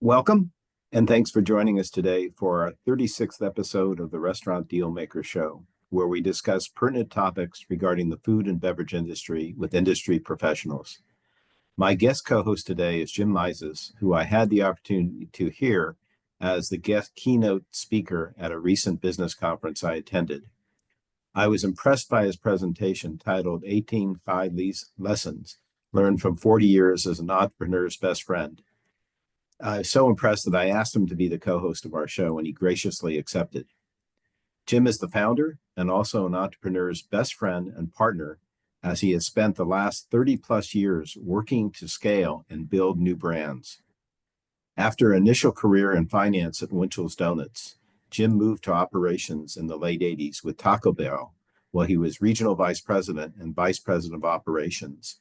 Welcome, and thanks for joining us today for our 36th episode of the Restaurant Dealmaker Show, where we discuss pertinent topics regarding the food and beverage industry with industry professionals. My guest co-host today is JIM MIZES, who I had the opportunity to hear as the guest keynote speaker at a recent business conference I attended. I was impressed by his presentation titled 18 Five Lessons Learned from 40 Years as an Entrepreneur's Best Friend. I was so impressed that I asked him to be the co-host of our show, and he graciously accepted. Jim is the founder and also an entrepreneur's best friend and partner, as he has spent the last 30 plus years working to scale and build new brands. After an initial career in finance at Winchell's Donuts, Jim moved to operations in the late 80s with Taco Bell, while he was regional vice president and vice president of operations.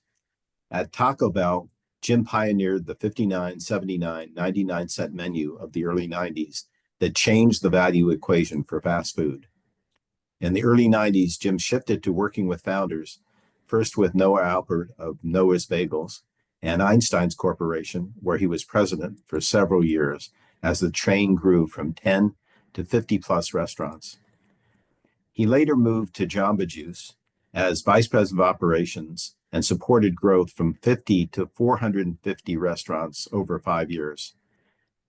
At Taco Bell, Jim pioneered the 59, 79, 99-cent menu of the early 90s that changed the value equation for fast food. In the early 90s, Jim shifted to working with founders, first with Noah Albert of Noah's Bagels and Einstein's Corporation, where he was president for several years as the chain grew from 10 to 50 plus restaurants. He later moved to Jamba Juice as vice president of operations and supported growth from 50 to 450 restaurants over 5 years.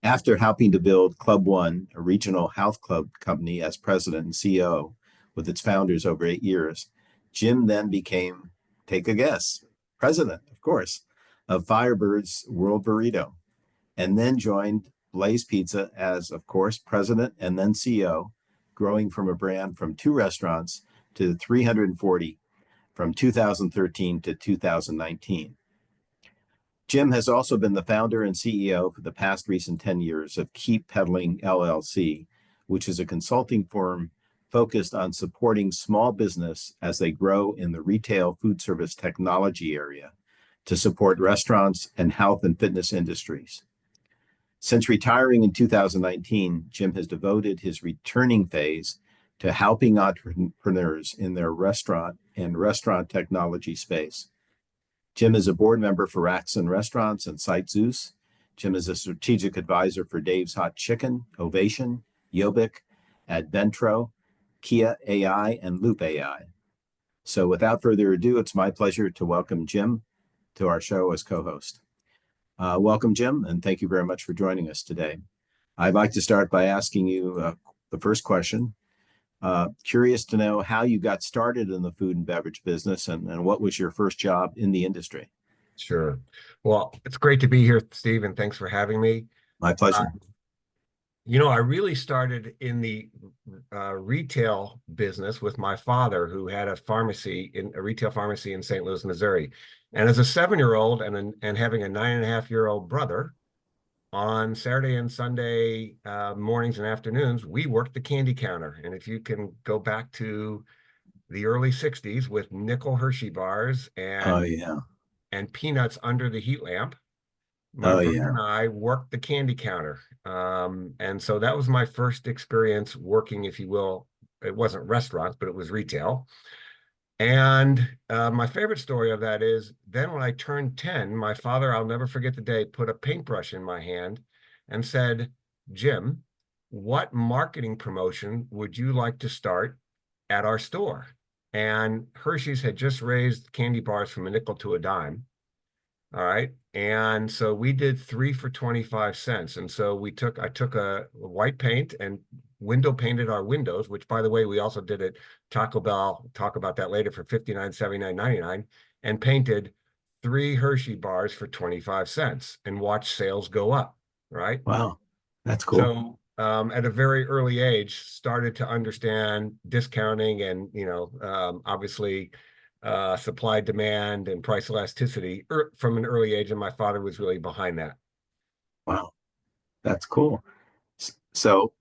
After helping to build Club One, a regional health club company, as president and CEO with its founders over 8 years, Jim then became, take a guess, president, of course, of Firebird's World Burrito, and then joined Blaze Pizza as, of course, president and then CEO, growing from a brand from 2 restaurants to 340 from 2013 to 2019. Jim has also been the founder and CEO for the past recent 10 years of Keep Peddling LLC, which is a consulting firm focused on supporting small business as they grow in the retail food service technology area to support restaurants and health and fitness industries. Since retiring in 2019, Jim has devoted his returning phase to helping entrepreneurs in their restaurant and restaurant technology space. Jim is a board member for Rackson Restaurants and Sitezeus. Jim is a strategic advisor for Dave's Hot Chicken, Ovation, Yoobic, Adentro, Kia AI, and Loop AI. So without further ado, it's my pleasure to welcome Jim to our show as co-host. Welcome, Jim, and thank you very much for joining us today. I'd like to start by asking you the first question. Curious to know how you got started in the food and beverage business and what was your first job in the industry? Sure. Well, it's great to be here, Steve, and thanks for having me. My pleasure. I really started in the retail business with my father, who had a retail pharmacy in St. Louis, Missouri. And as a 7-year-old and having a 9.5-year-old brother, on Saturday and Sunday mornings and afternoons, we worked the candy counter. And if you can go back to the early 60s with nickel Hershey bars and peanuts under the heat lamp, my brother and I worked the candy counter. And so that was my first experience working, if you will. It wasn't restaurants, but it was retail. And my favorite story of that is then when I turned 10, my father, I'll never forget the day, put a paintbrush in my hand and said, "Jim, what marketing promotion would you like to start at our store?" And Hershey's had just raised candy bars from a nickel to a dime. All right. And so we did 3 for 25 cents. And so I took a white paint and window painted our windows, which, by the way, we also did at Taco Bell, talk about that later, for $59, $79, $99, and painted 3 Hershey bars for 25 cents and watched sales go up, right? Wow, that's cool. So at a very early age, started to understand discounting and, obviously supply, demand, and price elasticity from an early age, and my father was really behind that. Wow, that's cool. So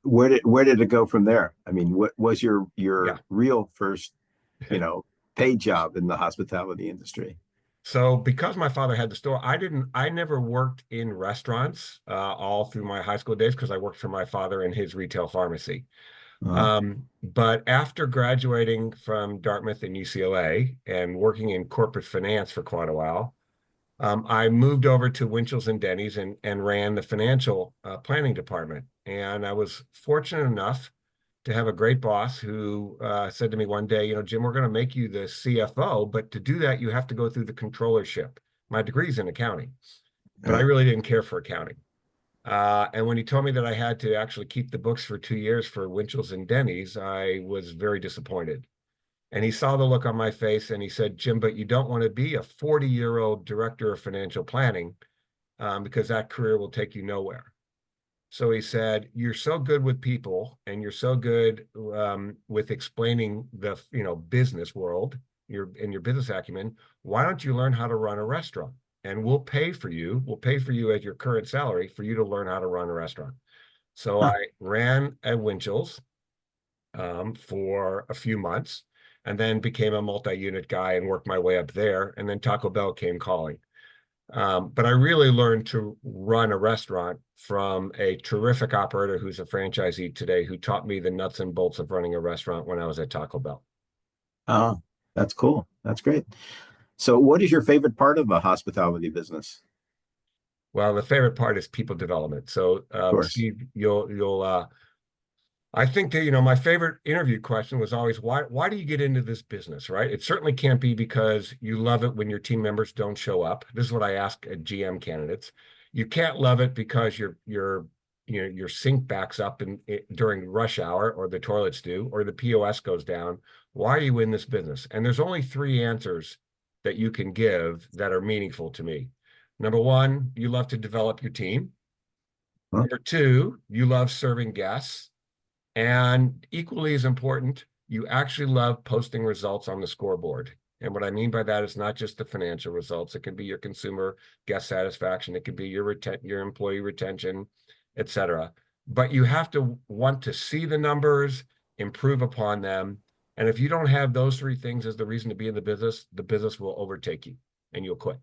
where did it go from there? I mean, what was your real first, paid job in the hospitality industry? So because my father had the store, I never worked in restaurants all through my high school days because I worked for my father in his retail pharmacy. But after graduating from Dartmouth and UCLA and working in corporate finance for quite a while, I moved over to Winchell's and Denny's and ran the financial planning department. And I was fortunate enough to have a great boss who said to me one day, Jim, we're going to make you the CFO, but to do that, you have to go through the controllership. My degree's in accounting, but I Right. really didn't care for accounting. And when he told me that I had to actually keep the books for 2 years for Winchell's and Denny's, I was very disappointed. And he saw the look on my face and he said, Jim, but you don't want to be a 40-year-old director of financial planning because that career will take you nowhere. So he said, you're so good with people and you're so good with explaining the business world, your business acumen. Why don't you learn how to run a restaurant? And we'll pay for you. We'll pay for you at your current salary for you to learn how to run a restaurant. So Huh. I ran at Winchell's for a few months and then became a multi-unit guy and worked my way up there. And then Taco Bell came calling. But I really learned to run a restaurant from a terrific operator who's a franchisee today who taught me the nuts and bolts of running a restaurant when I was at Taco Bell. Oh, that's cool. That's great. So what is your favorite part of the hospitality business? Well, the favorite part is people development. So, Of course. Steve, I think that, my favorite interview question was always, why do you get into this business, right? It certainly can't be because you love it when your team members don't show up. This is what I ask at GM candidates. You can't love it because your sink backs up during rush hour or the toilets do or the POS goes down. Why are you in this business? And there's only three answers that you can give that are meaningful to me. Number one, you love to develop your team. Huh? Number two, you love serving guests. And equally as important, you actually love posting results on the scoreboard. And what I mean by that is not just the financial results. It can be your consumer guest satisfaction. It can be your employee retention, et cetera. But you have to want to see the numbers, improve upon them. And if you don't have those three things as the reason to be in the business will overtake you and you'll quit.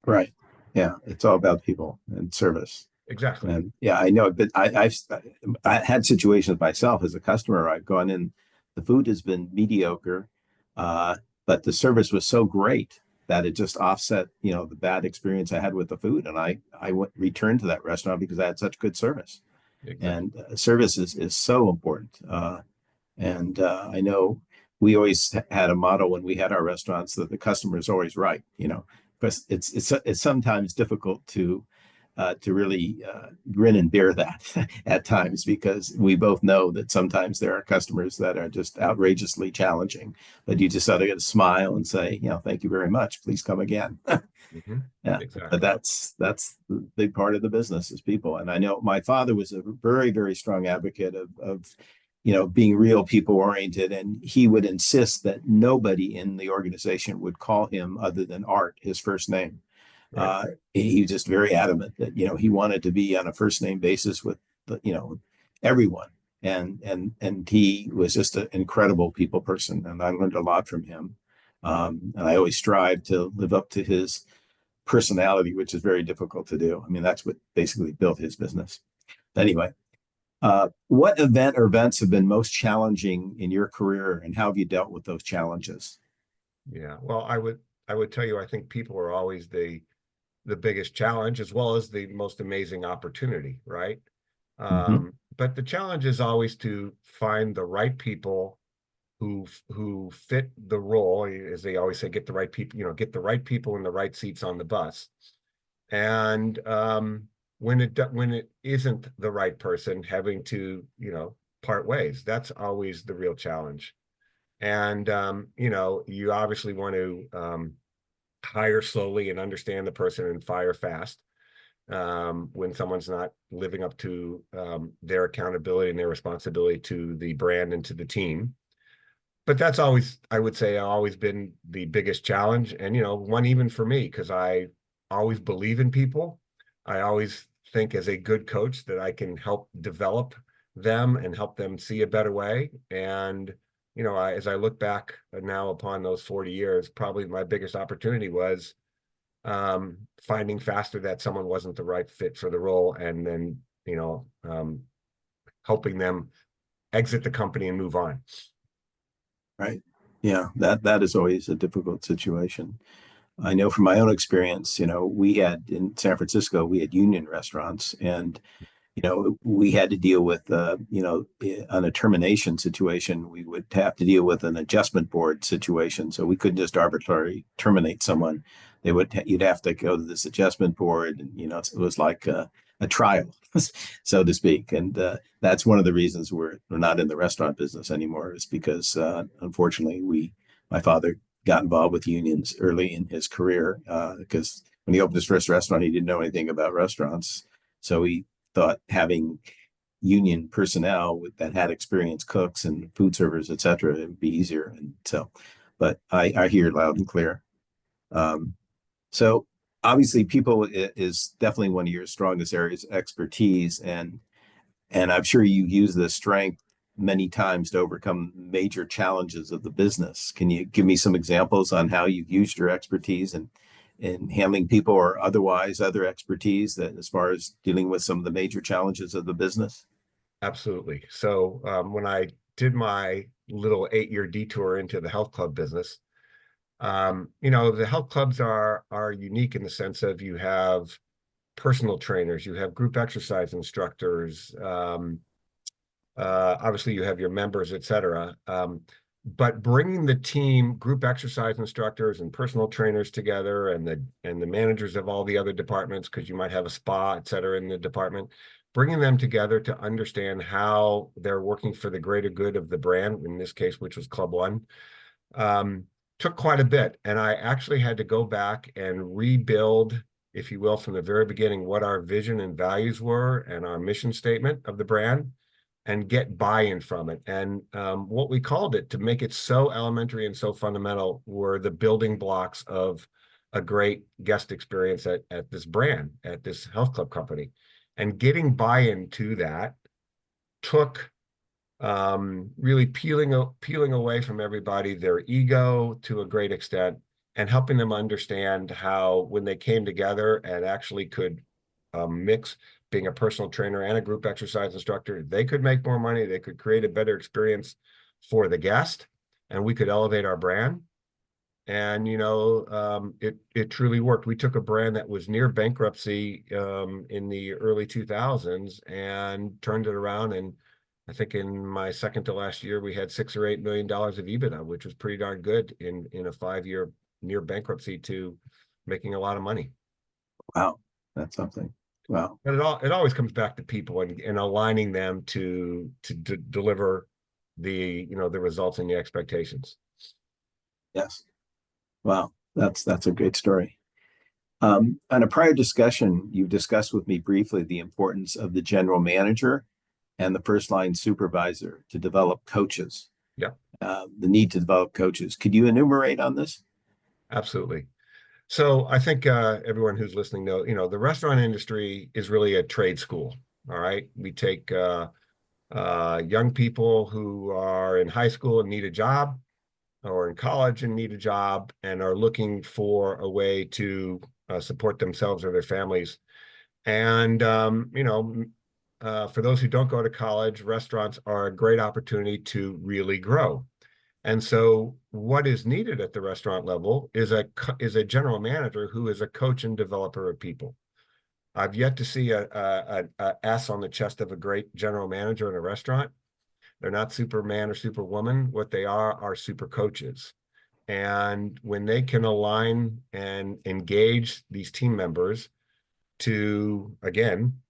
Right. Yeah. It's all about people and service. Exactly. And yeah, I know, but I had situations myself as a customer. I've gone in, the food has been mediocre, but the service was so great that it just offset, the bad experience I had with the food, and returned to that restaurant because I had such good service. Exactly. And service is so important. And I know we always had a motto when we had our restaurants that the customer is always right. Because it's sometimes difficult to really grin and bear that at times because we both know that sometimes there are customers that are just outrageously challenging, but you just ought to get a smile and say, thank you very much. Please come again. Mhm. Yeah, but Exactly. that's the big part of the business is people. And I know my father was a very, very strong advocate of being real people oriented, and he would insist that nobody in the organization would call him other than Art, his first name. Right. He was just very adamant that he wanted to be on a first name basis with everyone, and he was just an incredible people person, and I learned a lot from him. And I always strive to live up to his personality, which is very difficult to do. I mean, that's what basically built his business. Anyway, what event or events have been most challenging in your career, and how have you dealt with those challenges? Yeah. Well, I would tell you, I think people are always the biggest challenge as well as the most amazing opportunity, right? Mm-hmm. But the challenge is always to find the right people who fit the role, as they always say, get the right people, get the right people in the right seats on the bus. And when it isn't the right person, having to part ways, that's always the real challenge. And you obviously want to hire slowly and understand the person and fire fast when someone's not living up to their accountability and their responsibility to the brand and to the team. But that's always, I would say, always been the biggest challenge. And, one even for me, because I always believe in people. I always think as a good coach that I can help develop them and help them see a better way. And, as I look back now upon those 40 years, probably my biggest opportunity was finding faster that someone wasn't the right fit for the role and then, helping them exit the company and move on. Right. Yeah, that is always a difficult situation. I know from my own experience, we had in San Francisco, we had union restaurants, and we had to deal with, on a termination situation, we would have to deal with an adjustment board situation. So we couldn't just arbitrarily terminate someone. You'd have to go to this adjustment board, and it was like a trial, so to speak. And that's one of the reasons we're not in the restaurant business anymore, is because unfortunately, my father got involved with unions early in his career, because when he opened his first restaurant, he didn't know anything about restaurants. So he thought having union personnel that had experienced cooks and food servers, et cetera, it would be easier. And so, but I hear loud and clear. Um, so obviously, people is definitely one of your strongest areas of expertise, and I'm sure you use this strength many times to overcome major challenges of the business. Can you give me some examples on how you've used your expertise in handling people, or otherwise other expertise, that as far as dealing with some of the major challenges of the business? Absolutely. So when I did my little 8-year detour into the health club business, the health clubs are unique in the sense of you have personal trainers, you have group exercise instructors, obviously you have your members, et cetera. But bringing the team, group exercise instructors and personal trainers together, and the managers of all the other departments, because you might have a spa, et cetera, in the department, bringing them together to understand how they're working for the greater good of the brand, in this case, which was Club One, took quite a bit. And I actually had to go back and rebuild, if you will, from the very beginning, what our vision and values were and our mission statement of the brand, and get buy-in from it. And what we called it, to make it so elementary and so fundamental, were the building blocks of a great guest experience at this brand, at this health club company. And getting buy-in to that took really peeling away from everybody their ego to a great extent, and helping them understand how, when they came together and actually could mix being a personal trainer and a group exercise instructor, they could make more money, they could create a better experience for the guest, and we could elevate our brand. And it truly worked. We took a brand that was near bankruptcy in the early 2000s and turned it around. And I think in my second to last year, we had $6 or $8 million of EBITDA, which was pretty darn good in a 5-year near bankruptcy to making a lot of money. Wow, that's something. Wow. But it always comes back to people, and aligning them to deliver the results and the expectations. Yes. Wow, that's a great story. On a prior discussion, you discussed with me briefly the importance of the general manager and the first line supervisor to develop coaches. Yeah, The need to develop coaches. Could you enumerate on this? absolutely. So I think everyone who's listening know, the restaurant industry is really a trade school. All right, we take young people who are in high school and need a job, or in college and need a job, and are looking for a way to support themselves or their families. And for those who don't go to college, restaurants are a great opportunity to really grow. And so what is needed at the restaurant level is a general manager who is a coach and developer of people. I've yet to see a S on the chest of a great general manager in a restaurant. They're not Superman or Superwoman. What they are super coaches. And when they can align and engage these team members to, again,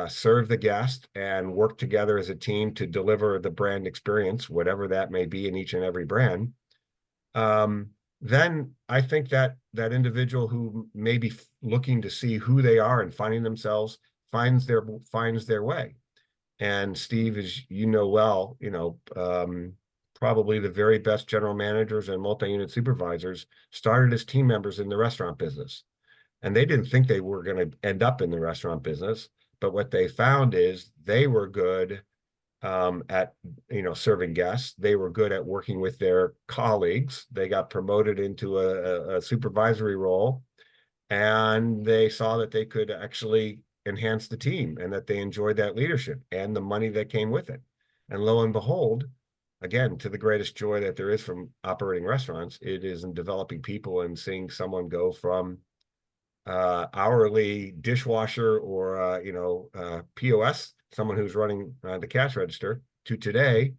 serve the guest and work together as a team to deliver the brand experience, whatever that may be in each and every brand, then I think that individual who may be looking to see who they are and finding themselves finds their way. And Steve, as you know well, probably the very best general managers and multi-unit supervisors started as team members in the restaurant business. And they didn't think they were going to end up in the restaurant business. But what they found is they were good at serving guests. They were good at working with their colleagues. They got promoted into a supervisory role, and they saw that they could actually enhance the team, and that they enjoyed that leadership and the money that came with it. And lo and behold, again, to the greatest joy that there is from operating restaurants, it is in developing people and seeing someone go from hourly dishwasher or POS, someone who's running the cash register, to today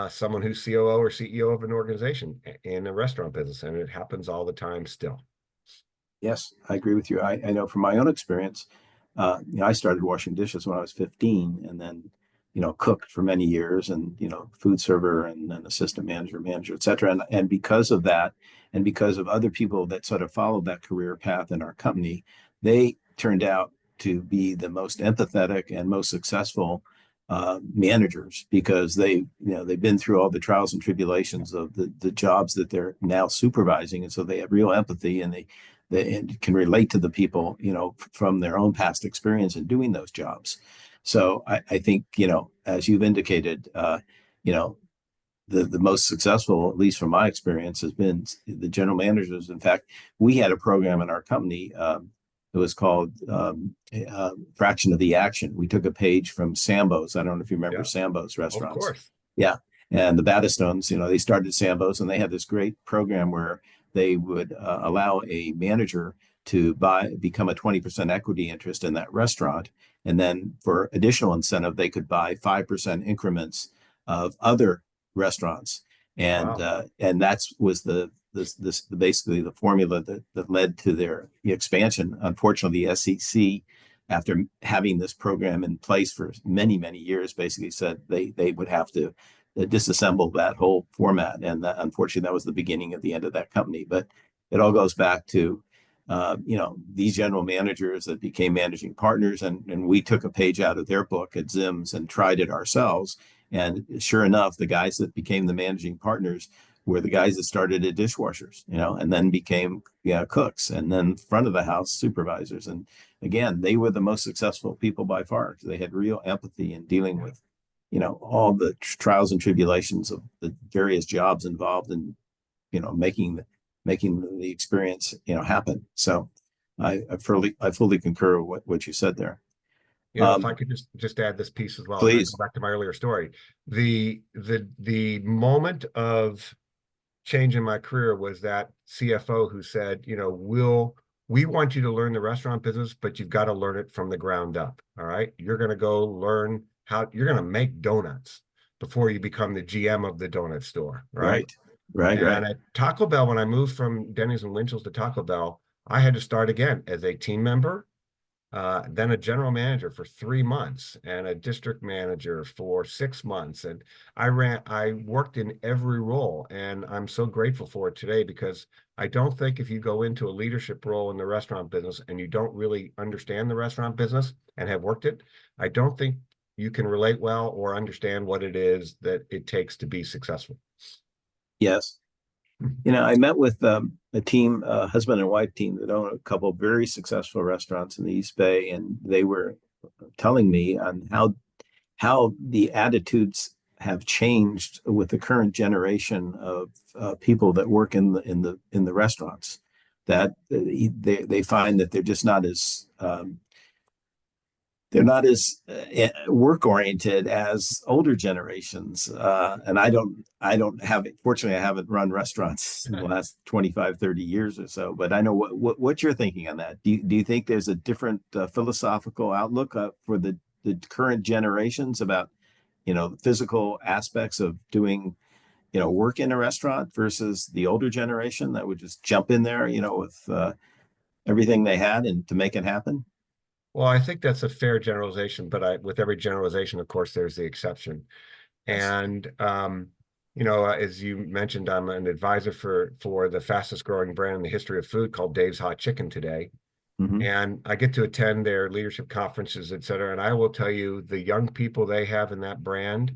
someone who's COO or CEO of an organization in a restaurant business, and it happens all the time still. Yes, I agree with you. I know from my own experience, I started washing dishes when I was 15, and then, cooked for many years, and, food server, and then assistant manager, et cetera. And because of that, and because of other people that sort of followed that career path in our company, they turned out to be the most empathetic and most successful managers, because they've been through all the trials and tribulations of the jobs that they're now supervising, and so they have real empathy, and they can relate to the people, from their own past experience in doing those jobs. So I think, as you've indicated, the most successful, at least from my experience, has been the general managers. In fact, we had a program in our company. It was called Fraction of the Action. We took a page from Sambo's. I don't know if you remember Sambo's restaurants. Of course. Yeah. And the Battistones, they started Sambo's, and they had this great program where they would allow a manager to become a 20% equity interest in that restaurant. And then for additional incentive, they could buy 5% increments of other restaurants. And Wow. and that was basically the formula that led to their expansion. Unfortunately, the SEC, after having this program in place for many, many years, basically said they would have to disassemble that whole format. And unfortunately, that was the beginning of the end of that company. But it all goes back to these general managers that became managing partners, and we took a page out of their book at Zim's and tried it ourselves. And sure enough, the guys that became the managing partners were the guys that started as dishwashers, and then became cooks, and then front of the house supervisors. And again, they were the most successful people by far. They had real empathy in dealing with, all the trials and tribulations of the various jobs involved in, making the experience, happen. So I fully concur with what you said there. If I could just add this piece as well, and then Please. go back to my earlier story. The moment of change in my career was that CFO who said, we want you to learn the restaurant business, but you've got to learn it from the ground up. All right. You're going to go learn you're going to make donuts before you become the GM of the donut store. Right. Right. And at Taco Bell, when I moved from Denny's and Winchell's to Taco Bell, I had to start again as a team member, then a general manager for 3 months, and a district manager for 6 months. And I worked in every role, and I'm so grateful for it today, because I don't think if you go into a leadership role in the restaurant business and you don't really understand the restaurant business and have worked it, I don't think you can relate well or understand what it is that it takes to be successful. Yes. I met with a team, a husband and wife team, that own a couple of very successful restaurants in the East Bay, and they were telling me on how the attitudes have changed with the current generation of people that work in the restaurants. That they find that they're not as work oriented as older generations. And I don't have it. Fortunately, I haven't run restaurants in the last 25, 30 years or so, but I know what you're thinking on that. Do you think there's a different philosophical outlook for the current generations about, physical aspects of doing, work in a restaurant versus the older generation that would just jump in there, with everything they had and to make it happen? Well, I think that's a fair generalization, but with every generalization, of course, there's the exception. Yes. And as you mentioned, I'm an advisor for the fastest growing brand in the history of food called Dave's Hot Chicken today. Mm-hmm. And I get to attend their leadership conferences, et cetera. And I will tell you, the young people they have in that brand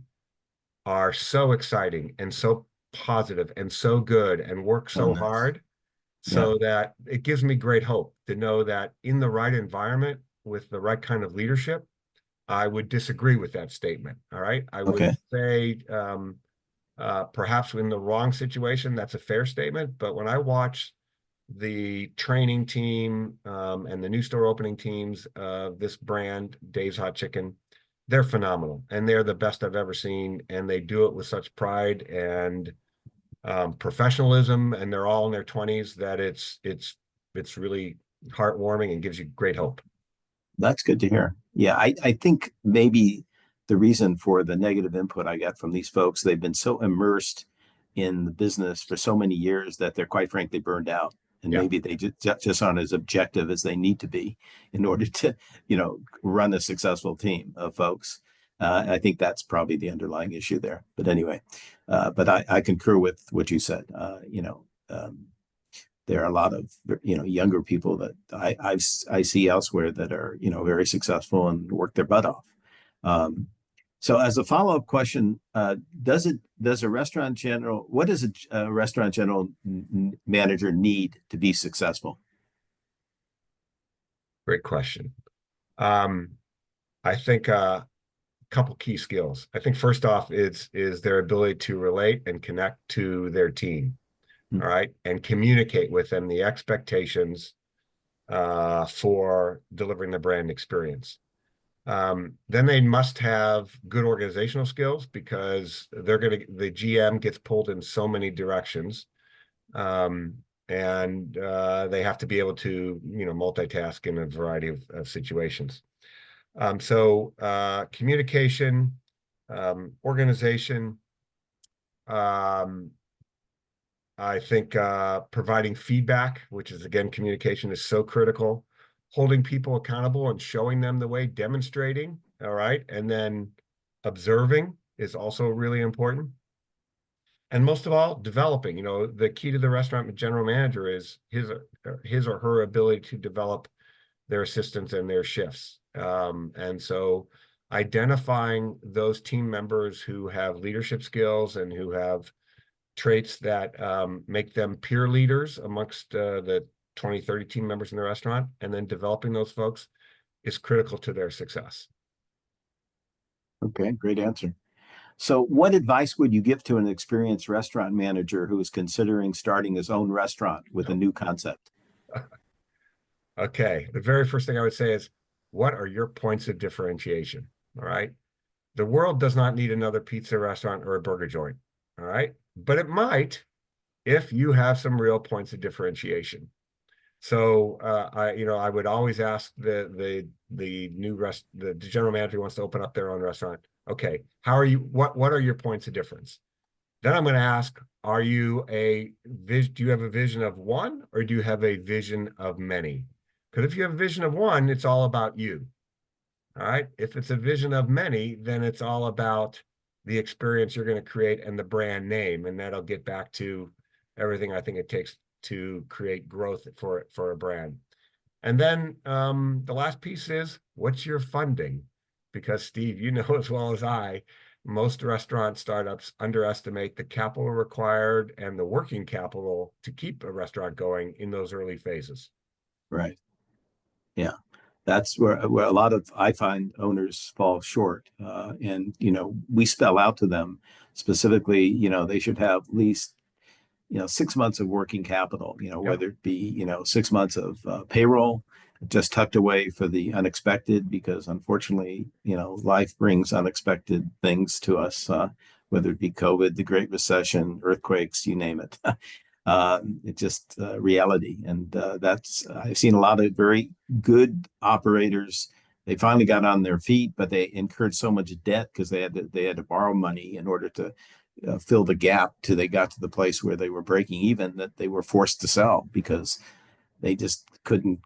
are so exciting and so positive and so good and work Oh, so nice. hard, Yeah. so that it gives me great hope to know that in the right environment with the right kind of leadership, I would disagree with that statement. All right. I would Okay. say perhaps in the wrong situation, that's a fair statement. But when I watch the training team and the new store opening teams of this brand, Dave's Hot Chicken, they're phenomenal, and they're the best I've ever seen, and they do it with such pride and professionalism, and they're all in their 20s, that it's really heartwarming and gives you great hope. That's good to hear. Yeah, I think maybe the reason for the negative input I got from these folks, they've been so immersed in the business for so many years that they're quite frankly burned out. And Yeah. maybe they just aren't as objective as they need to be in order to, run a successful team of folks. I think that's probably the underlying issue there. But anyway, but I concur with what you said. There are a lot of younger people that I see elsewhere that are very successful and work their butt off. So as a follow-up question, does a restaurant general, what does a restaurant general manager need to be successful? Great question. I think a couple key skills. I think first off is their ability to relate and connect to their team. All right, and communicate with them the expectations for delivering the brand experience. Then they must have good organizational skills, because the GM gets pulled in so many directions, and they have to be able to multitask in a variety of situations. So communication, organization. I think providing feedback, which is, again, communication, is so critical. Holding people accountable and showing them the way, demonstrating, all right, and then observing is also really important. And most of all, developing. The key to the restaurant general manager is his or her ability to develop their assistants and their shifts. And so identifying those team members who have leadership skills and who have traits that make them peer leaders amongst the 20, 30 team members in the restaurant, and then developing those folks is critical to their success. Okay, great answer. So what advice would you give to an experienced restaurant manager who is considering starting his own restaurant with a new concept? Okay, the very first thing I would say is, what are your points of differentiation? All right. The world does not need another pizza restaurant or a burger joint. All right. But it might, if you have some real points of differentiation. So I would always ask the general manager who wants to open up their own restaurant, okay, what are your points of difference? Then I'm going to ask, do you have a vision of one, or do you have a vision of many? Because if you have a vision of one, it's all about you. All right. If it's a vision of many, then it's all about the experience you're going to create and the brand name. And that'll get back to everything I think it takes to create growth for a brand. And then the last piece is, what's your funding? Because Steve, you know as well as I, most restaurant startups underestimate the capital required and the working capital to keep a restaurant going in those early phases. Right. Yeah. That's where a lot of, I find, owners fall short. And, we spell out to them specifically, they should have at least 6 months of working capital, whether it be, 6 months of payroll just tucked away for the unexpected, because unfortunately, life brings unexpected things to us, whether it be COVID, the Great Recession, earthquakes, you name it. It's just reality. And I've seen a lot of very good operators. They finally got on their feet, but they incurred so much debt because they had to borrow money in order to fill the gap till they got to the place where they were breaking even, that they were forced to sell because they just couldn't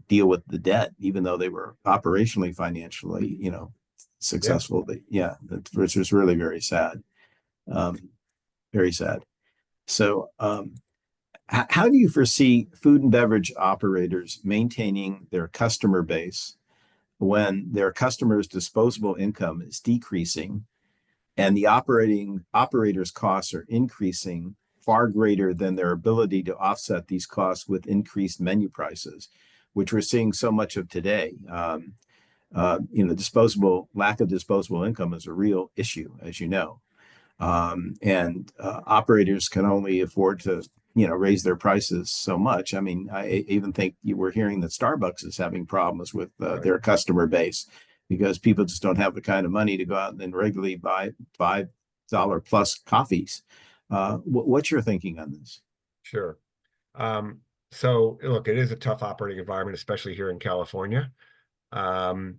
deal with the debt, even though they were operationally, financially, successful. Yeah, which was really very sad. Very sad. So, how do you foresee food and beverage operators maintaining their customer base when their customers' disposable income is decreasing and the operators' costs are increasing far greater than their ability to offset these costs with increased menu prices, which we're seeing so much of today? Lack of disposable income is a real issue, as you know. And operators can only afford to, raise their prices so much. I mean, I even think you were hearing that Starbucks is having problems with their customer base because people just don't have the kind of money to go out and regularly buy $5 plus coffees. What's your thinking on this? Sure. So look, it is a tough operating environment, especially here in California. Um,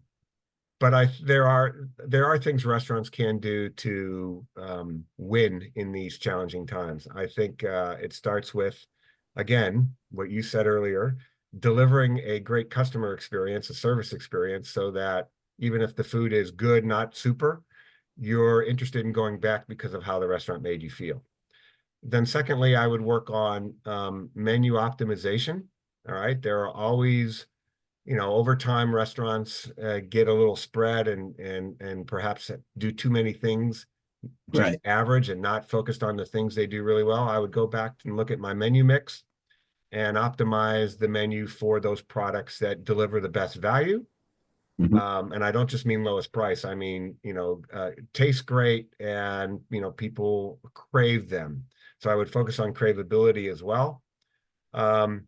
but there are things restaurants can do to win in these challenging times. I think it starts with, again, what you said earlier, delivering a great customer experience, a service experience, so that even if the food is good, not super, you're interested in going back because of how the restaurant made you feel. Then secondly, I would work on menu optimization. All right. There are always, over time restaurants get a little spread and perhaps do too many things, just Right. average and not focused on the things they do really well. I would go back and look at my menu mix and optimize the menu for those products that deliver the best value. And I don't just mean lowest price. I mean, taste great and, people crave them. So I would focus on craveability as well. And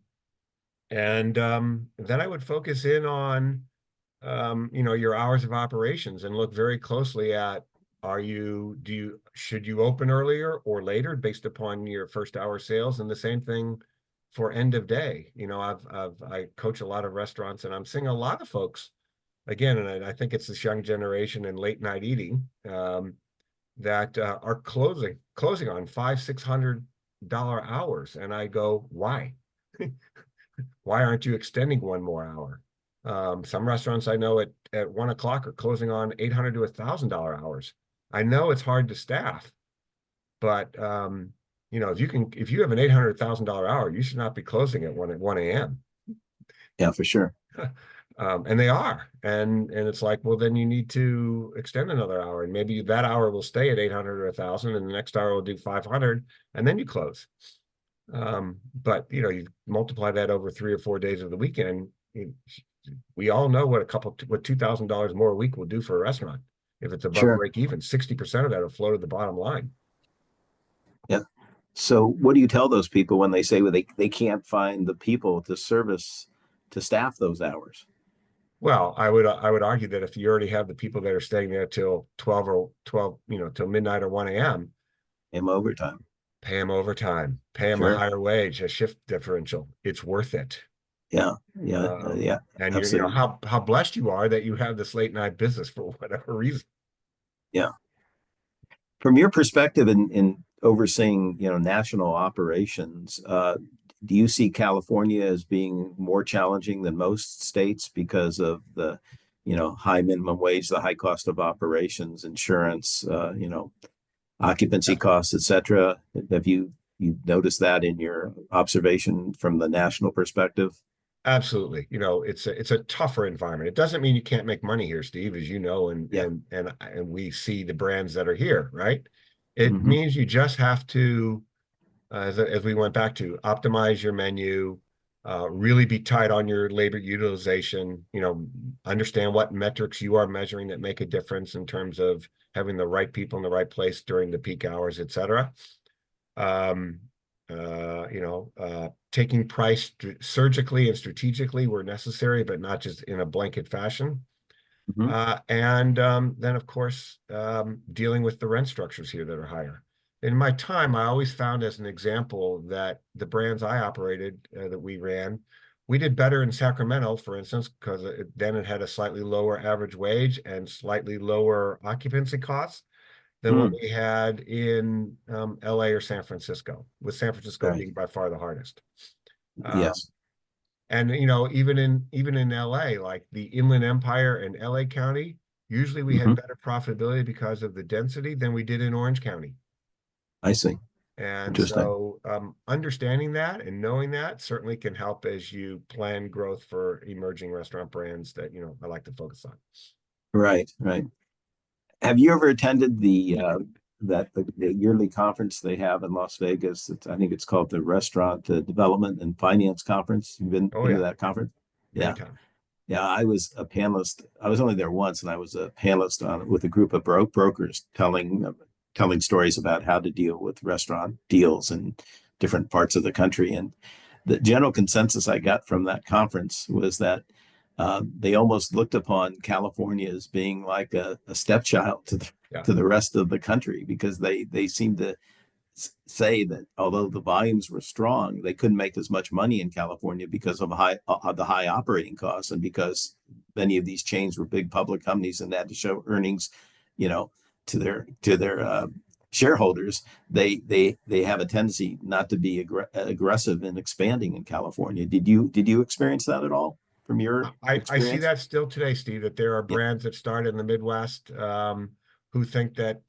then I would focus in on, your hours of operations and look very closely at, should you open earlier or later based upon your first hour sales? And the same thing for end of day. I coach a lot of restaurants and I'm seeing a lot of folks, again, and I think it's this young generation and late night eating that are closing on $500-600 hours, and I go, why? Why aren't you extending one more hour? Some restaurants I know at 1 o'clock are closing on $800 to $1,000 hours. I know it's hard to staff, but if you have an $800,000 hour, you should not be closing at 1 a.m. Yeah, for sure. And they are, and it's like, well, then you need to extend another hour, and maybe that hour will stay at 800 or 1,000, and the next hour will do 500, and then you close. But you multiply that over 3 or 4 days of the weekend. We all know what $2,000 more a week will do for a restaurant. If it's above Sure. break even, 60% of that will flow to the bottom line. Yeah. So what do you tell those people when they say they can't find the people to staff those hours? Well, I would argue that if you already have the people that are staying there till 12 till midnight or 1 a.m., Overtime. pay them overtime, pay them a Sure. higher wage, a shift differential. It's worth it. Yeah. Yeah. Yeah. And Absolutely. how blessed you are that you have this late night business for whatever reason. Yeah. From your perspective in overseeing, national operations, do you see California as being more challenging than most states because of the, high minimum wage, the high cost of operations, insurance, occupancy costs, et cetera? Have you noticed that in your observation from the national perspective? Absolutely. It's a tougher environment. It doesn't mean you can't make money here, Steve, as you know, Yeah. and we see the brands that are here, right? It Hmm. means you just have to, as we went back to, optimize your menu, really be tight on your labor utilization, understand what metrics you are measuring that make a difference in terms of having the right people in the right place during the peak hours, et cetera. Taking price surgically and strategically where necessary, but not just in a blanket fashion. Hmm. And then, of course, dealing with the rent structures here that are higher. In my time, I always found as an example that the brands I operated, that we ran, we did better in Sacramento, for instance, because then it had a slightly lower average wage and slightly lower occupancy costs than what we had in LA or San Francisco, with San Francisco Right. being by far the hardest. Yes. And even in LA, like the Inland Empire and LA County, usually we had Hmm. better profitability because of the density than we did in Orange County. I see. And Interesting. so understanding that and knowing that certainly can help as you plan growth for emerging restaurant brands that I like to focus on. Right. Right. Have you ever attended the yearly conference they have in Las Vegas? I think it's called the Restaurant Development and Finance Conference. You've Oh been to yeah, that conference? many Yeah. times. Yeah, I was a panelist. I was only there once, and I was a panelist on it with a group of brokers telling stories about how to deal with restaurant deals in different parts of the country. And the general consensus I got from that conference was that they almost looked upon California as being like a stepchild Yeah. to the rest of the country, because they seemed to say that although the volumes were strong, they couldn't make as much money in California because of the high operating costs, and because many of these chains were big public companies and they had to show earnings, you know, to their shareholders. They have a tendency not to be aggressive in expanding in California. Did you experience that at all from your I see experience? that still today, Steve, that there are Yeah. brands that start in the Midwest who think that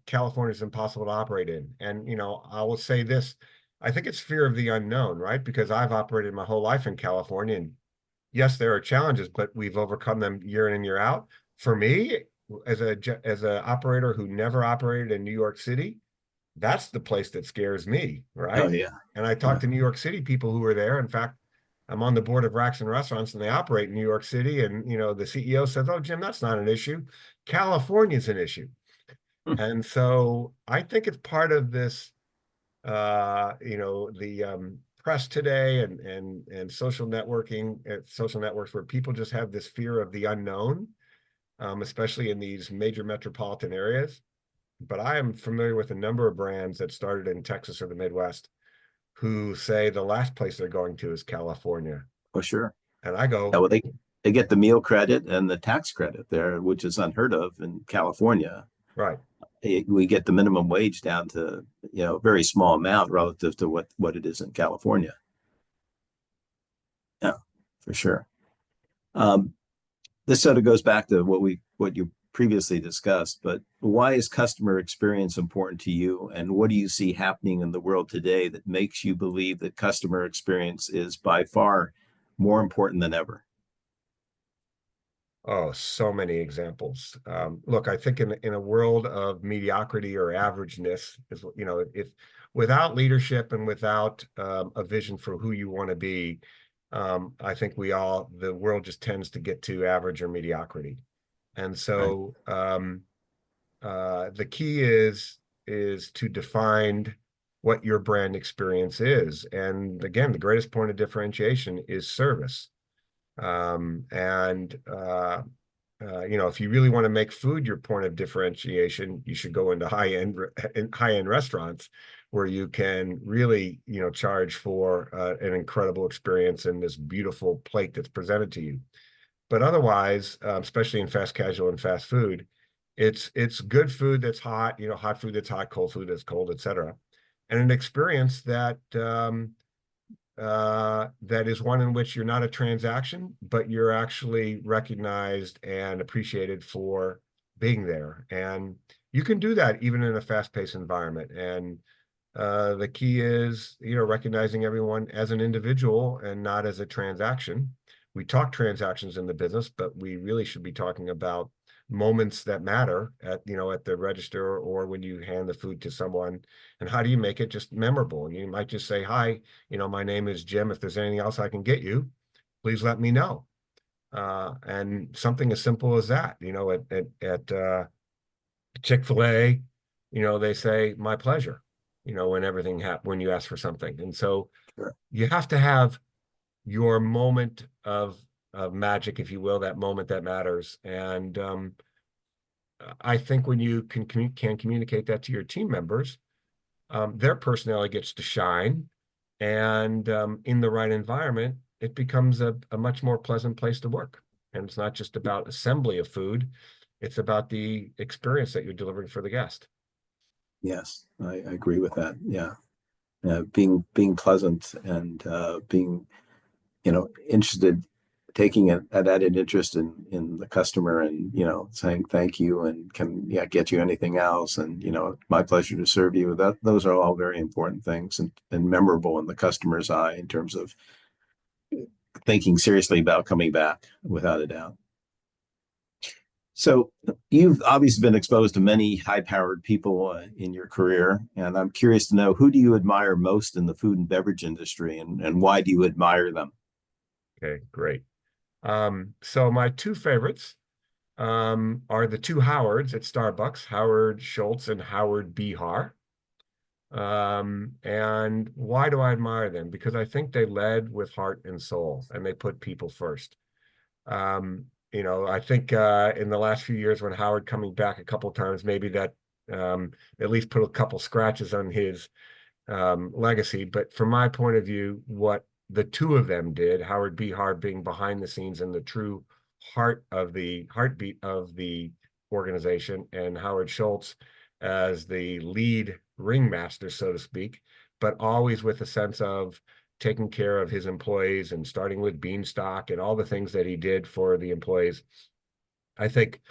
California is impossible to operate in. And, I will say this, I think it's fear of the unknown, right? Because I've operated my whole life in California, and yes, there are challenges, but we've overcome them year in and year out. For me, as a operator who never operated in New York City, that's the place that scares me, Oh right? yeah. And I talked to New York City people who were there. In fact, I'm on the board of Rackson Restaurants and they operate in New York City. And, the CEO says, "Oh, Jim, that's not an issue. California's an issue." Yeah. And so I think it's part of this, the press today and social networking, social networks where people just have this fear of the unknown, especially in these major metropolitan areas. But I am familiar with a number of brands that started in Texas or the Midwest who say the last place they're going to is California. For sure. And I Yeah, go, well, they get the meal credit and the tax credit there, which is unheard of in California. right. We get the minimum wage down to, a very small amount relative to what it is in California. Yeah, for sure. Um, this sort of goes back to what you previously discussed, but why is customer experience important to you, and what do you see happening in the world today that makes you believe that customer experience is by far more important than ever? Oh, so many examples. Look, I think in a world of mediocrity or averageness, is if without leadership and without a vision for who you want to be, I think the world just tends to get to average or mediocrity. And Right. so the key is to define what your brand experience is. And again, the greatest point of differentiation is service. And if you really want to make food your point of differentiation, you should go into high-end restaurants where you can really, charge for an incredible experience and this beautiful plate that's presented to you. But otherwise, especially in fast casual and fast food, it's good food that's hot, hot food that's hot, cold food that's cold, etc. And an experience that is one in which you're not a transaction, but you're actually recognized and appreciated for being there. And you can do that even in a fast-paced environment. And the key is, recognizing everyone as an individual and not as a transaction. We talk transactions in the business, but we really should be talking about moments that matter at the register or when you hand the food to someone. And how do you make it just memorable? And you might just say, "Hi, my name is Jim. If there's anything else I can get you, please let me know." And something as simple as that, at Chick-fil-A, they say, "My pleasure," when you ask for something. And so Sure. you have to have your moment of magic, if you will, that moment that matters. And I think when you can communicate that to your team members, their personality gets to shine. And in the right environment, it becomes a much more pleasant place to work. And it's not just about assembly of food, it's about the experience that you're delivering for the guest. Yes, I agree with that. Yeah. Being pleasant and being interested, taking an added interest in the customer, and saying thank you and can get you anything else, and my pleasure to serve you. Those are all very important things, and memorable in the customer's eye in terms of thinking seriously about coming back, without a doubt. So you've obviously been exposed to many high-powered people in your career, and I'm curious to know, who do you admire most in the food and beverage industry, and why do you admire them? Okay, great. So my two favorites are the two Howards at Starbucks, Howard Schultz and Howard Behar. And why do I admire them? Because I think they led with heart and soul, and they put people first. I think in the last few years when Howard coming back a couple of times, maybe that at least put a couple scratches on his legacy. But from my point of view, what the two of them did, Howard B. Hart being behind the scenes and the true heartbeat of the organization, and Howard Schultz as the lead ringmaster, so to speak, but always with a sense of taking care of his employees and starting with Beanstalk and all the things that he did for the employees. I think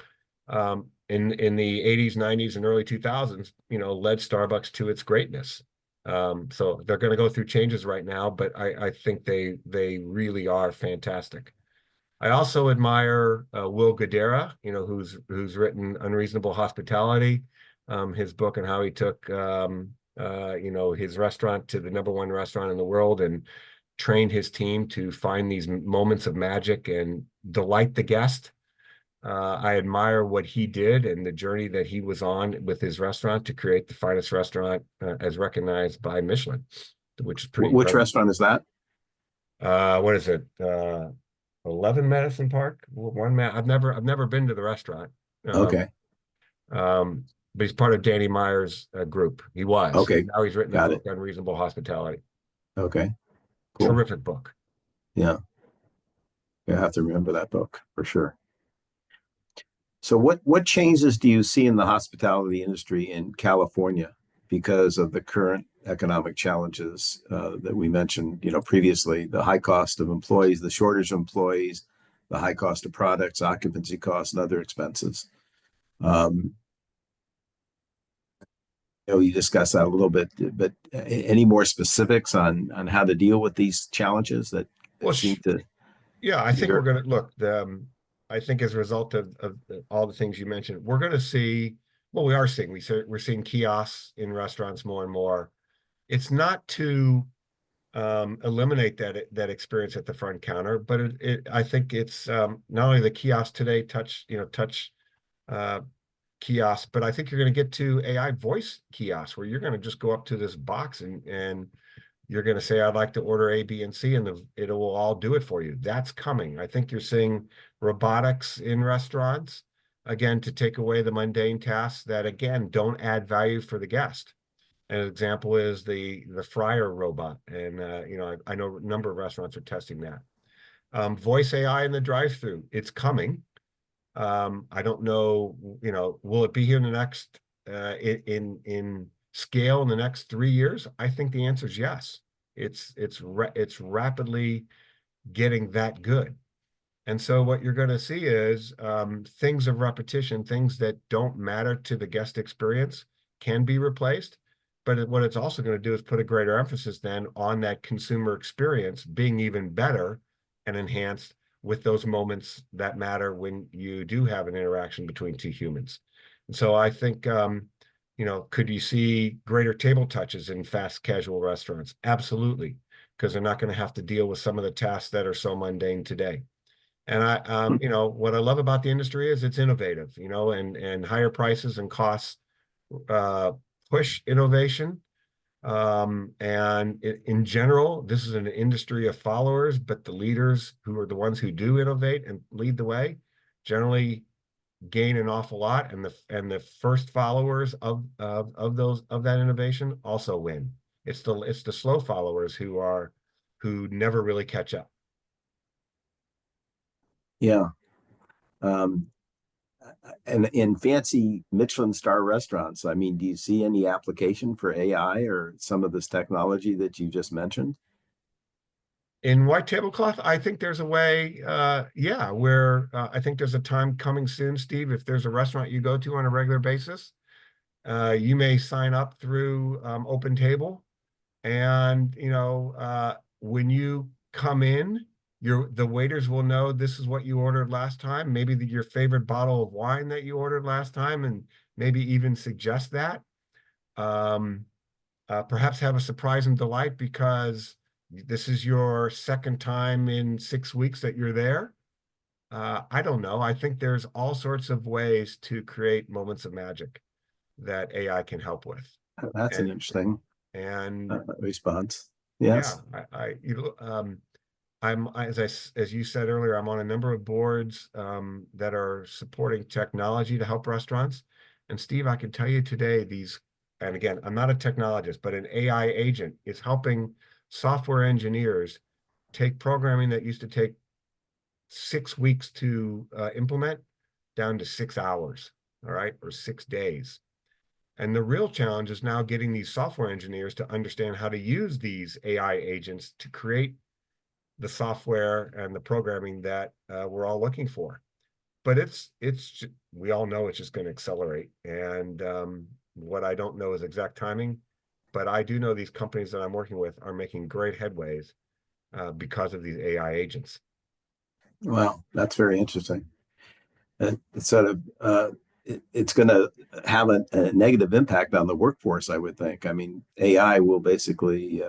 in the 80s, 90s, and early 2000s, led Starbucks to its greatness. So they're going to go through changes right now, but I think they really are fantastic. I also admire Will Guidara, who's written Unreasonable Hospitality, his book, and how he took his restaurant to the #1 restaurant in the world and trained his team to find these moments of magic and delight the guest. I admire what he did and the journey that he was on with his restaurant to create the finest restaurant as recognized by Michelin, which is pretty Which incredible. restaurant is that? What is it? 11 Madison Park. I've never been to the restaurant. Okay. But he's part of Danny Meyer's group. He was. Okay. Now he's written a Got book it. on Reasonable Hospitality. Okay. Cool. Terrific book. Yeah. I have to remember that book for sure. So what changes do you see in the hospitality industry in California because of the current economic challenges that we mentioned, previously, the high cost of employees, the shortage of employees, the high cost of products, occupancy costs, and other expenses? You discussed that a little bit, but any more specifics on how to deal with these challenges that seem to? Yeah, I think we're going to look. I think as a result of all the things you mentioned, we're going to see. Well, we are seeing. We're seeing kiosks in restaurants more and more. It's not to eliminate that experience at the front counter, but I think it's not only the kiosk today, touch kiosk, but I think you're going to get to AI voice kiosks where you're going to just go up to this box and you're going to say, I'd like to order A, B, and C, and it will all do it for you. That's coming. I think you're seeing robotics in restaurants, again, to take away the mundane tasks that, again, don't add value for the guest. An example is the fryer robot. And, I know a number of restaurants are testing that. Voice AI in the drive-through, it's coming. I don't know, will it be here in the next, in scale in the next 3 years? I think the answer is yes. It's rapidly getting that good. And so what you're going to see is things of repetition, things that don't matter to the guest experience can be replaced. But what it's also going to do is put a greater emphasis then on that consumer experience being even better and enhanced with those moments that matter when you do have an interaction between two humans. And so I think, could you see greater table touches in fast casual restaurants? Absolutely, because they're not going to have to deal with some of the tasks that are so mundane today. And what I love about the industry is it's innovative, and higher prices and costs push innovation. And in general, this is an industry of followers, but the leaders who are the ones who do innovate and lead the way generally gain an awful lot, and the first followers of that innovation also win. It's the slow followers who never really catch up. Yeah. And in fancy Michelin star restaurants, I mean, do you see any application for AI or some of this technology that you just mentioned? In white tablecloth, I think there's a way, where I think there's a time coming soon, Steve. If there's a restaurant you go to on a regular basis, you may sign up through Open Table, and when you come in, the waiters will know this is what you ordered last time, maybe your favorite bottle of wine that you ordered last time, and maybe even suggest that. Perhaps have a surprise and delight because this is your second time in 6 weeks that you're there. I don't know. I think there's all sorts of ways to create moments of magic that AI can help with. That's an interesting and response. Yes. Yeah, as you said earlier, I'm on a number of boards that are supporting technology to help restaurants. And Steve, I can tell you today, and again, I'm not a technologist, but an AI agent is helping software engineers take programming that used to take 6 weeks to implement down to 6 hours, all right, or 6 days. And the real challenge is now getting these software engineers to understand how to use these AI agents to create the software and the programming that we're all looking for. But we all know it's just going to accelerate. And what I don't know is exact timing, but I do know these companies that I'm working with are making great headways because of these AI agents. Well, that's very interesting. It's sort of it's going to have a negative impact on the workforce, I would think. I mean, AI will basically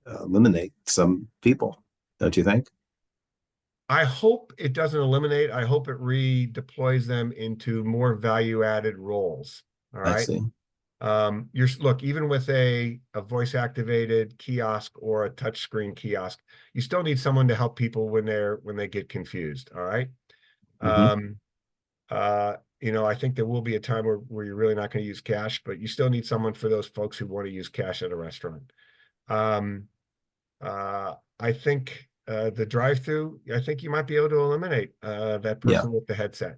eliminate some people, don't you think? I hope it doesn't eliminate. I hope it redeploys them into more value-added roles. All I right. see. Look, even with a voice activated kiosk or a touchscreen kiosk, you still need someone to help people when they get confused. All right. Hmm. Um, I think there will be a time where you're really not going to use cash, but you still need someone for those folks who want to use cash at a restaurant. Um, I think the drive-through, I think you might be able to eliminate that Yeah, person with the headset.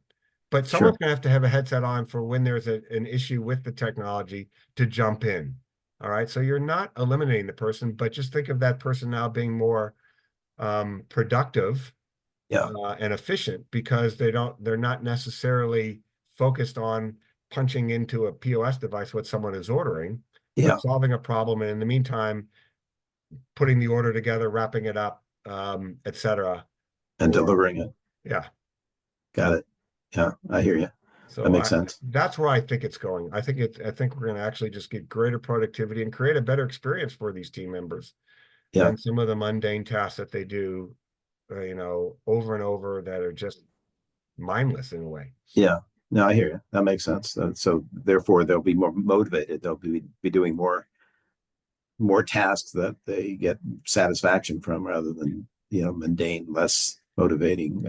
But someone's sure. going to have a headset on for when there's an issue with the technology to jump in. All right. So you're not eliminating the person, but just think of that person now being more productive Yeah, and efficient because they're not necessarily focused on punching into a POS device what someone is ordering, but yeah, solving a problem. And in the meantime, putting the order together, wrapping it up, etc. and Or delivering it. yeah. Got it. Yeah, I hear you. That So makes sense. that's where I think it's going. I think we're going to actually just get greater productivity and create a better experience for these team members Yeah, than some of the mundane tasks that they do, over and over that are just mindless in a way. yeah. No, I hear you. That makes sense. So therefore, they'll be more motivated. They'll be doing more tasks that they get satisfaction from rather than mundane, less motivating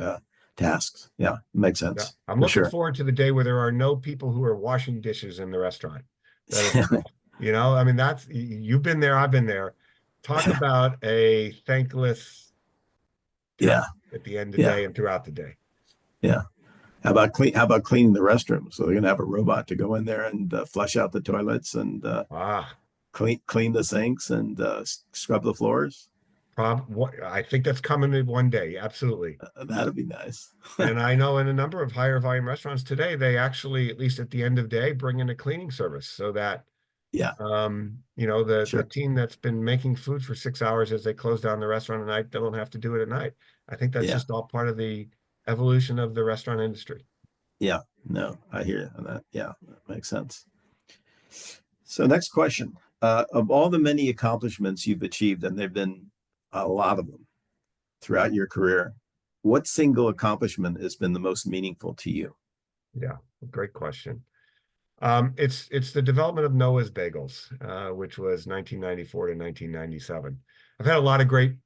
tasks. Yeah, makes Yeah. sense I'm for looking sure. forward to the day where there are no people who are washing dishes in the restaurant. That is, I mean, you've been there, I've been there. Talk about a thankless Yeah, task at the end of the yeah, day and throughout the day. yeah. How about cleaning the restroom? So they're gonna have a robot to go in there and flush out the toilets and Ah, clean the sinks and scrub the floors. I think that's coming in one day. Absolutely. That'd be nice. And I know in a number of higher volume restaurants today, they actually, at least at the end of the day, bring in a cleaning service so that Yeah, the sure. team that's been making food for 6 hours as they close down the restaurant at night don't have to do it at night. I think that's Yeah, just all part of the evolution of the restaurant industry. yeah. No, I hear you on that. Yeah, that makes sense. So next question. Of all the many accomplishments you've achieved, and there've been a lot of them throughout your career, what single accomplishment has been the most meaningful to you? Yeah, great question. It's the development of Noah's Bagels, which was 1994 to 1997. I've had a lot of great,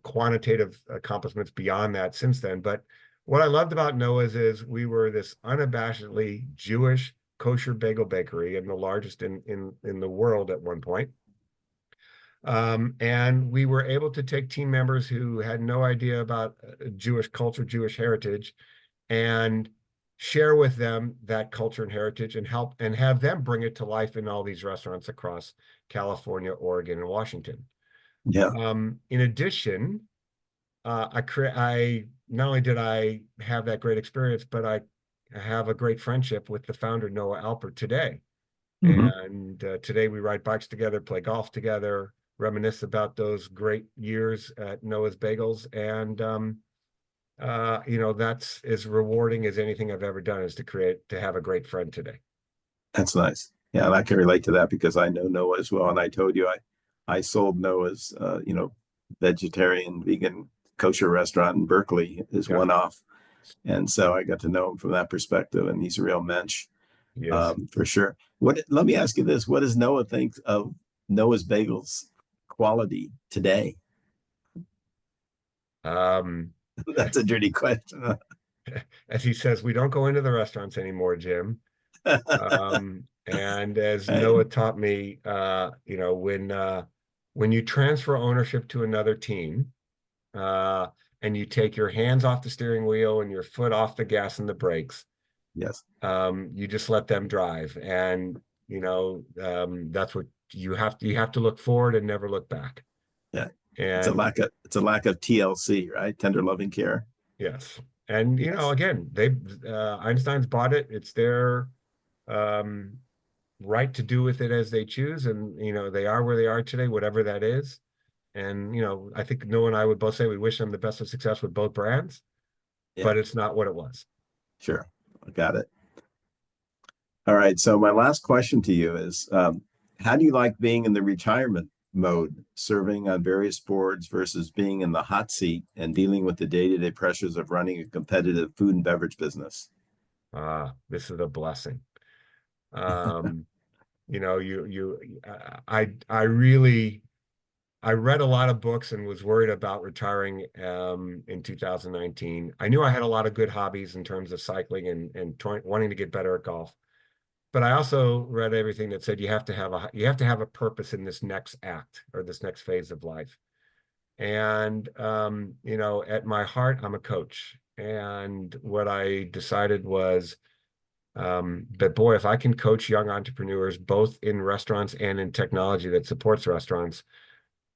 quantitative accomplishments beyond that since then. But what I loved about Noah's is we were this unabashedly Jewish kosher bagel bakery and the largest in the world at one point. And we were able to take team members who had no idea about Jewish culture, Jewish heritage, and share with them that culture and heritage and help and have them bring it to life in all these restaurants across California, Oregon, and Washington. Yeah. In addition, I not only did I have that great experience, but I have a great friendship with the founder, Noah Alpert, today. Hmm. And today we ride bikes together, play golf together, reminisce about those great years at Noah's Bagels. And that's as rewarding as anything I've ever done is to have a great friend today. That's nice. Yeah, and I can relate to that because I know Noah as well. And I told you I sold Noah's vegetarian, vegan, kosher restaurant in Berkeley as Yeah. one off. And so I got to know him from that perspective, and he's a real mensch, Yes. for sure. Let me ask you this: what does Noah think of Noah's Bagels quality today? Um, That's a dirty question. as he says, we don't go into the restaurants anymore, Jim. And as Right. Noah taught me, when you transfer ownership to another team, uh, and you take your hands off the steering wheel and your foot off the gas and the brakes, Yes. you just let them drive. And that's what you have to look forward and never look back. Yeah. And It's a lack of TLC, right? Tender loving care. yes. And Yes. again, Einstein's bought it. It's their um right to do with it as they choose. And they are where they are today, whatever that is. And I think Noah and I would both say we wish them the best of success with both brands, Yeah, but it's not what it was. sure. I got it. All right. So my last question to you is, how do you like being in the retirement mode, serving on various boards versus being in the hot seat and dealing with the day-to-day pressures of running a competitive food and beverage business? This is a blessing. Um, I really, I read a lot of books and was worried about retiring in 2019. I knew I had a lot of good hobbies in terms of cycling and wanting to get better at golf. But I also read everything that said you have to have a purpose in this next act or this next phase of life. And at my heart, I'm a coach. And what I decided was that boy, if I can coach young entrepreneurs both in restaurants and in technology that supports restaurants,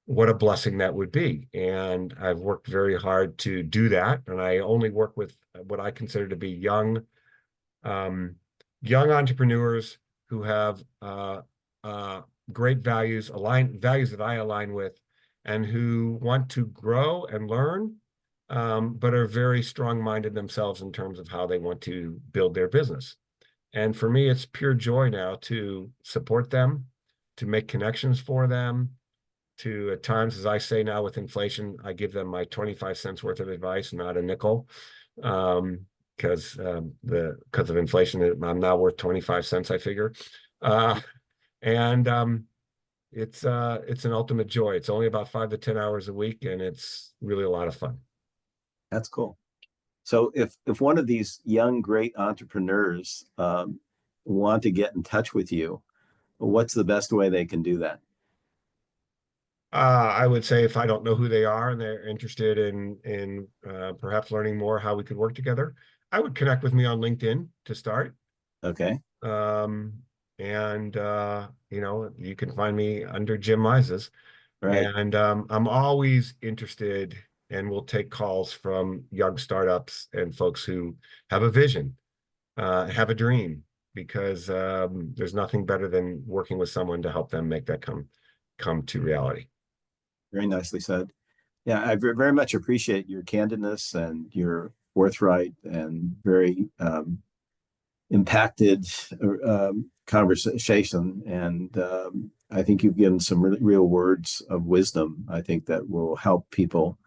what a blessing that would be. And I've worked very hard to do that. And I only work with what I consider to be um, young entrepreneurs who have uh, great values, values that I align with, and who want to grow and learn, but are very strong-minded themselves in terms of how they want to build their business. And for me, it's pure joy now to support them, to make connections for them, to at times, as I say now with inflation, I give them my 25 cents worth of advice, not a nickel. Because because of inflation, I'm now worth 25 cents, I figure. And it's an ultimate joy. It's only about 5 to 10 hours a week, and it's really a lot of fun. That's cool. So if one of these young, great entrepreneurs want to get in touch with you, what's the best way they can do that? I would say if I don't know who they are and they're interested in perhaps learning more how we could work together, I would connect with me on LinkedIn to start. Okay. Um, and you can find me under JIM MIZES. Right. And I'm always interested and will take calls from young startups and folks who have a vision, have a dream, because there's nothing better than working with someone to help them make that come to reality. Very nicely said. Yeah, I very much appreciate your candidness and your forthright and very impacted conversation. And I think you've given some really real words of wisdom, I think, that will help people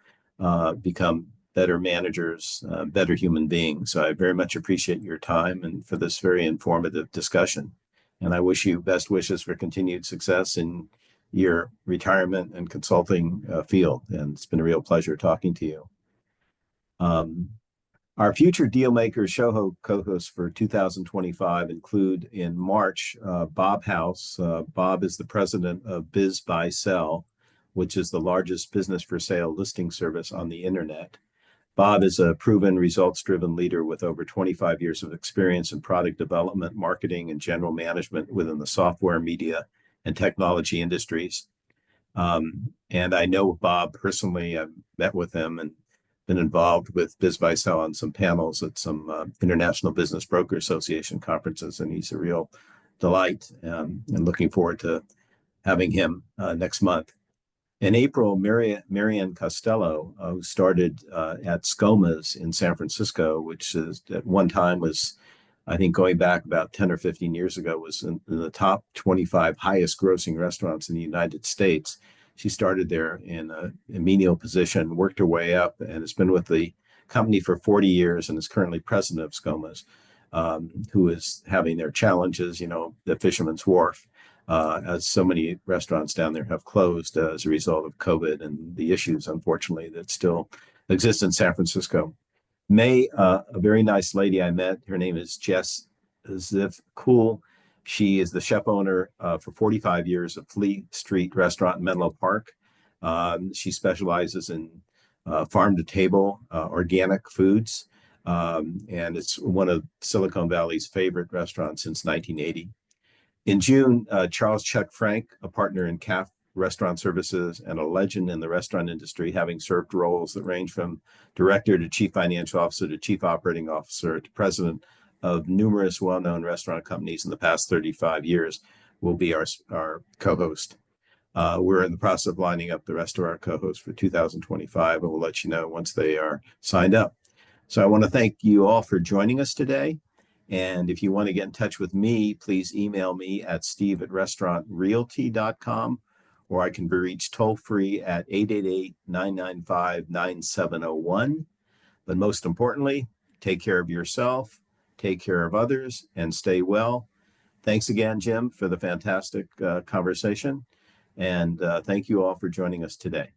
become better managers, better human beings. So I very much appreciate your time and for this very informative discussion. And I wish you best wishes for continued success in your retirement and consulting field. And it's been a real pleasure talking to you. Um, our future Dealmaker show co-hosts for 2025 include in March, Bob House. Bob is the president of Biz Buy Sell, which is the largest business for sale listing service on the internet. Bob is a proven results-driven leader with over 25 years of experience in product development, marketing, and general management within the software, media, and technology industries. And I know Bob personally. I've met with him and been involved with Biz Buy Sell on some panels at some International Business Broker Association conferences, and he's a real delight. And looking forward to having him next month. In April, Marianne Costello, who started at ScoMa's in San Francisco, which is at one time was, I think, going back about 10 or 15 years ago, was in the top 25 highest grossing restaurants in the United States. She started there in a menial position, worked her way up, and has been with the company for 40 years and is currently president of ScoMa's, who is having their challenges, the Fisherman's Wharf, as so many restaurants down there have closed as a result of COVID and the issues, unfortunately, that still exists in San Francisco. May, a very nice lady I met, her name is Jess Ziv Cool. She is the chef owner for 45 years of Fleet Street Restaurant in Menlo Park. She specializes in farm to table organic foods. And it's one of Silicon Valley's favorite restaurants since 1980. In June, Charles Chuck Frank, a partner in CAF Restaurant Services and a legend in the restaurant industry, having served roles that range from director to chief financial officer to chief operating officer to president of numerous well-known restaurant companies in the past 35 years, will be our co-host. We're in the process of lining up the rest of our co-hosts for 2025, and we'll let you know once they are signed up. So I want to thank you all for joining us today. And if you want to get in touch with me, please email me at steve@restaurantrealty.com, or I can be reached toll-free at 888-995-9701. But most importantly, take care of yourself, take care of others, and stay well. Thanks again, Jim, for the fantastic conversation. And thank you all for joining us today.